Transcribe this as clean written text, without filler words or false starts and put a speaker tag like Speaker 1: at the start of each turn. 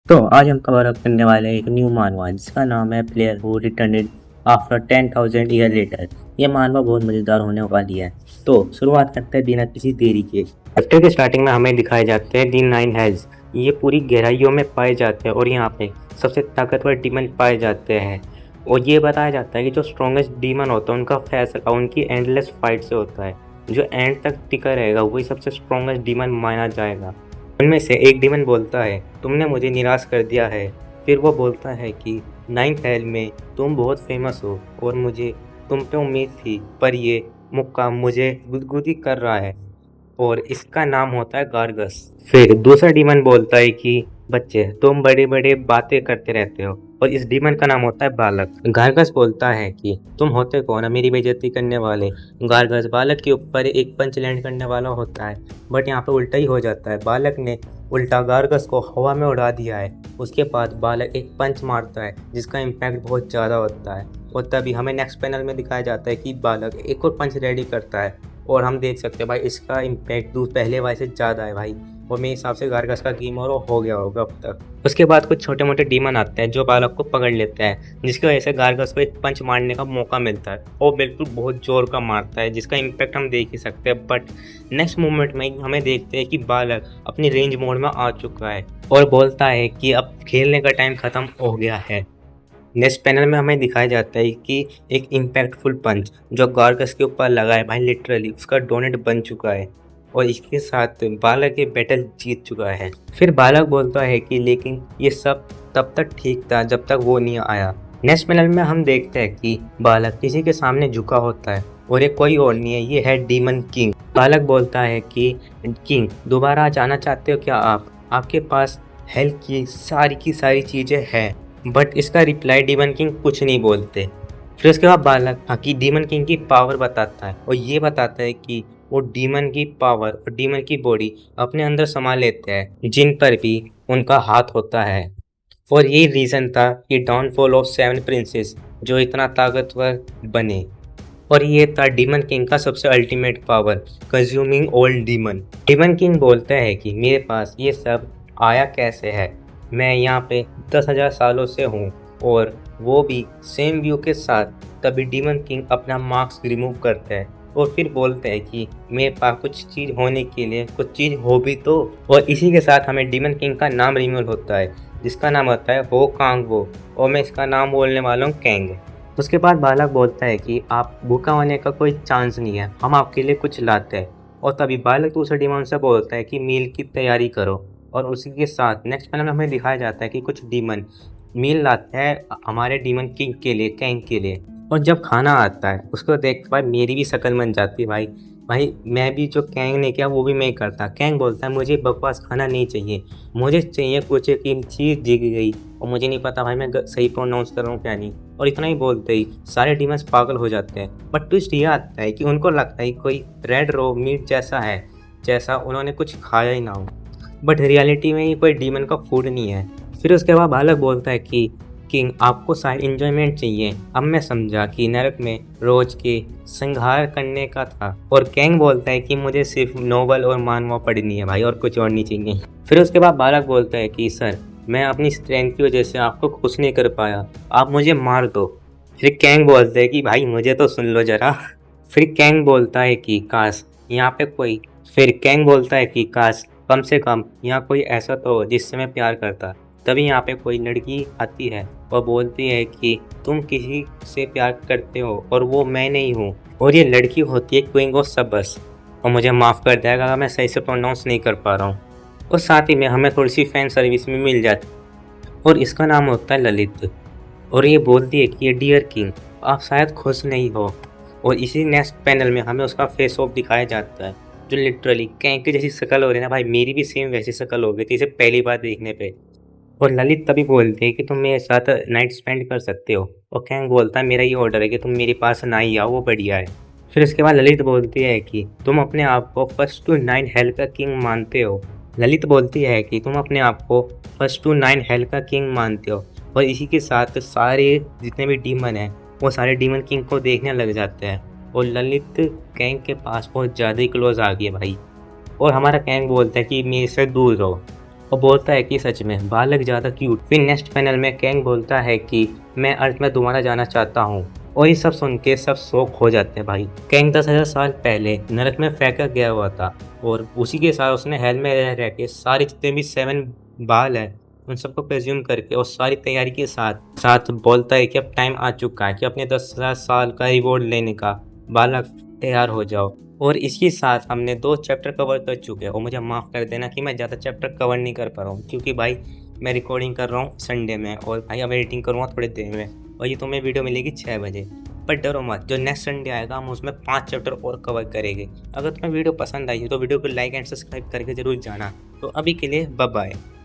Speaker 1: तो आज हम कवर अप करने वाले हैं एक न्यू मानवा जिसका नाम है player who returned after 10,000 year later. ये मानवा बहुत मजेदार होने वाली है। तो शुरुआत करते हैं बिना किसी देरी के। चैप्टर के स्टार्टिंग में हमें दिखाए जाते हैं दी 9 हेल्स। ये पूरी गहराइयों में पाए जाते हैं और यहाँ पे सबसे ताकतवर डीमन पाए जाते हैं। और ये बताया जाता है कि जो स्ट्रॉन्गेस्ट डीमन होता है उनका फैसला उनकी एंडलेस फाइट से होता है। जो एंड तक टिका रहेगा वही सबसे स्ट्रॉन्गेस्ट डीमन माना जाएगा। उनमें से एक डीमन बोलता है, तुमने मुझे निराश कर दिया है। फिर वो बोलता है कि 9th हेल में तुम बहुत फेमस हो और मुझे तुम पे उम्मीद थी, पर ये मुक्का मुझे गुदगुदी कर रहा है और इसका नाम होता है गार्गस। फिर दूसरा डीमन बोलता है कि बच्चे तुम बड़े बड़े बातें करते रहते हो, और इस डीमन का नाम होता है बालक। गार्गस बोलता है कि तुम होते कौन है मेरी बेइज्जती करने वाले। गार्गस बालक के ऊपर एक पंच लैंड करने वाला होता है, बट यहाँ पे उल्टा ही हो जाता है। बालक ने उल्टा गार्गस को हवा में उड़ा दिया है। उसके बाद बालक एक पंच मारता है जिसका इम्पैक्ट बहुत ज़्यादा होता है, और तभी हमें नेक्स्ट पैनल में दिखाया जाता है कि बालक एक और पंच रेडी करता है, और हम देख सकते हैं भाई इसका इम्पैक्ट पहले वाले से ज़्यादा है भाई। और मेरे हिसाब से गार्गस का गेम और हो गया होगा अब तक। उसके बाद कुछ छोटे मोटे डीमन आते हैं जो बालक को पकड़ लेते हैं, जिसकी वजह से गार्गस को एक पंच मारने का मौका मिलता है, और बिल्कुल बहुत जोर का मारता है जिसका इम्पैक्ट हम देख ही सकते हैं। बट नेक्स्ट मोमेंट में हमें देखते हैं कि बालक अपनी रेंज मोड में आ चुका है और बोलता है कि अब खेलने का टाइम ख़त्म हो गया है। नेक्स्ट पैनल में हमें दिखाया जाता है कि एक इम्पैक्टफुल पंच जो गार्गस के ऊपर लगा है भाई, लिटरली उसका डोनेट बन चुका है और इसके साथ बालक ये बैटल जीत चुका है। फिर बालक बोलता है कि लेकिन ये सब तब तक ठीक था जब तक वो नहीं आया। नेक्स्ट पैनल में हम देखते हैं कि बालक किसी के सामने झुका होता है, और ये कोई और नहीं है, ये है डीमन किंग। बालक बोलता है कि किंग दोबारा जाना चाहते हो क्या आप? आपके पास हेल्थ की सारी चीज़ें हैं। बट इसका रिप्लाई डीमन किंग कुछ नहीं बोलते। फिर उसके बाद बालक बाकी डीमन किंग की पावर बताता है, और ये बताता है कि वो डीमन की पावर और डीमन की बॉडी अपने अंदर समा लेते हैं जिन पर भी उनका हाथ होता है। और यही रीज़न था कि डाउनफॉल ऑफ 7 प्रिंसेस जो इतना ताकतवर बने। और ये था डीमन किंग का सबसे ultimate power, consuming all demon. Demon king बोलता है कि मेरे पास ये सब आया कैसे है, मैं यहाँ पे 10,000 सालों से हूँ, और वो भी सेम व्यू के साथ। तभी डीमन किंग अपना मास्क रिमूव करता है और फिर बोलते हैं कि मेरे पास कुछ चीज़ होने के लिए कुछ चीज़ हो भी तो। और इसी के साथ हमें डीमन किंग का नाम रिमूव होता है जिसका नाम होता है हो कांग वो, और मैं इसका नाम बोलने वाला हूँ कैंग। उसके बाद बालक बोलता है कि आप भूखा होने का कोई चांस नहीं है, हम आपके लिए कुछ लाते हैं। और तभी बालक दूसरे डीमन से बोलता है कि मील की तैयारी करो, और उसी के साथ नेक्स्ट पैनल में हमें दिखाया जाता है कि कुछ डीमन मील लाते हैं हमारे डीमन किंग के लिए, कैंग के लिए। और जब खाना आता है उसको देख भाई मेरी भी शक्ल बन जाती है भाई मैं भी जो कैंग ने किया वो भी मैं करता। कैंग बोलता है मुझे बकवास खाना नहीं चाहिए, मुझे चाहिए कुछ एक चीज़ दी गई, और मुझे नहीं पता भाई मैं सही प्रोनाउंस कर रहा हूँ क्या नहीं। और इतना ही बोलते ही सारे डीमंस पागल हो जाते हैं। बट ट्विस्ट ये आता है कि उनको लगता है कोई रेड रॉ मीट जैसा है, जैसा उन्होंने कुछ खाया ही ना हो, बट रियलिटी में ये कोई डीमन का फूड नहीं है। फिर उसके बाद बालक बोलता है कि किंग आपको साइड एंजॉयमेंट चाहिए। अब मैं समझा कि नरक में रोज के संहार करने का था। और कैंग बोलता है कि मुझे सिर्फ नोबल और मानवा पढ़नी है भाई, और कुछ और नहीं चाहिए। फिर उसके बाद बालक बोलता है कि सर मैं अपनी स्ट्रेंथ की वजह से आपको खुश नहीं कर पाया, आप मुझे मार दो। फिर कैंग बोलता है कि भाई मुझे तो सुन लो जरा। फिर कैंग बोलता है कि काश यहाँ पे कोई फिर कैंग बोलता है कि काश कम से कम यहाँ कोई ऐसा तो हो जिससे मैं प्यार करता। तभी यहाँ पे कोई लड़की आती है और बोलती है कि तुम किसी से प्यार करते हो और वो मैं नहीं हूँ, और ये लड़की होती है क्वीन ऑफ सबस। और मुझे माफ़ कर देगा अगर मैं सही से प्रोनाउंस नहीं कर पा रहा हूँ। और साथ ही में हमें थोड़ी सी फैन सर्विस में मिल जाती, और इसका नाम होता है ललित। और ये बोलती है कि ये डियर किंग आप शायद खुश नहीं हो। और इसी नेक्स्ट पैनल में हमें उसका फेस ऑफ दिखाया जाता है जो लिटरली कैंग की जैसी शक्ल हो रही है ना भाई, मेरी भी सेम वैसी शक्ल हो गई थी इसे पहली बार देखने पे। और ललित तभी बोलती है कि तुम मेरे साथ नाइट स्पेंड कर सकते हो, और कैंग बोलता है मेरा ये ऑर्डर है कि तुम मेरे पास ना ही आओ, वो बढ़िया है। फिर उसके बाद ललित बोलती है कि तुम अपने आप को फर्स्ट टू 9 हेल का किंग मानते हो। ललित बोलती है कि तुम अपने आप को फर्स्ट टू 9 हेल का किंग मानते हो। और इसी के साथ सारे जितने भी डीमन हैं वो सारे डीमन किंग को देखने लग जाते हैं, और ललित कैंग के पास बहुत ज़्यादा ही क्लोज आ गई है भाई। और हमारा कैंग बोलता है कि मेरे से दूर रहो। और बोलता है कि सच में बालक ज़्यादा क्यूट। फिर नेक्स्ट पैनल में कैंग बोलता है कि मैं अर्थ में दोबारा जाना चाहता हूँ। और ये सब सुन के सब शौक हो जाते हैं भाई। कैंग 10,000 साल पहले नरक में फेंका गया हुआ था और उसी के साथ उसने हेल में रह रह के सारे जितने भी 7 बाल है उन सबको कंज्यूम करके और सारी तैयारी के साथ साथ बोलता है कि अब टाइम आ चुका है कि अपने 10,000 साल का रिवॉर्ड लेने का। बालक तैयार हो जाओ। और इसके साथ हमने 2 चैप्टर कवर कर चुके हैं और मुझे माफ़ कर देना कि मैं ज़्यादा चैप्टर कवर नहीं कर पा रहा हूँ क्योंकि भाई मैं रिकॉर्डिंग कर रहा हूँ संडे में और भाई अब एडिटिंग करूँगा थोड़ी देर में और ये तुम्हें वीडियो मिलेगी 6 बजे। पर डरो मत, जो नेक्स्ट संडे आएगा हम उसमें 5 चैप्टर और कवर करेंगे। अगर तुम्हें वीडियो पसंद आई है तो वीडियो को लाइक एंड सब्सक्राइब करके ज़रूर जाना। तो अभी के लिए बाय बाय।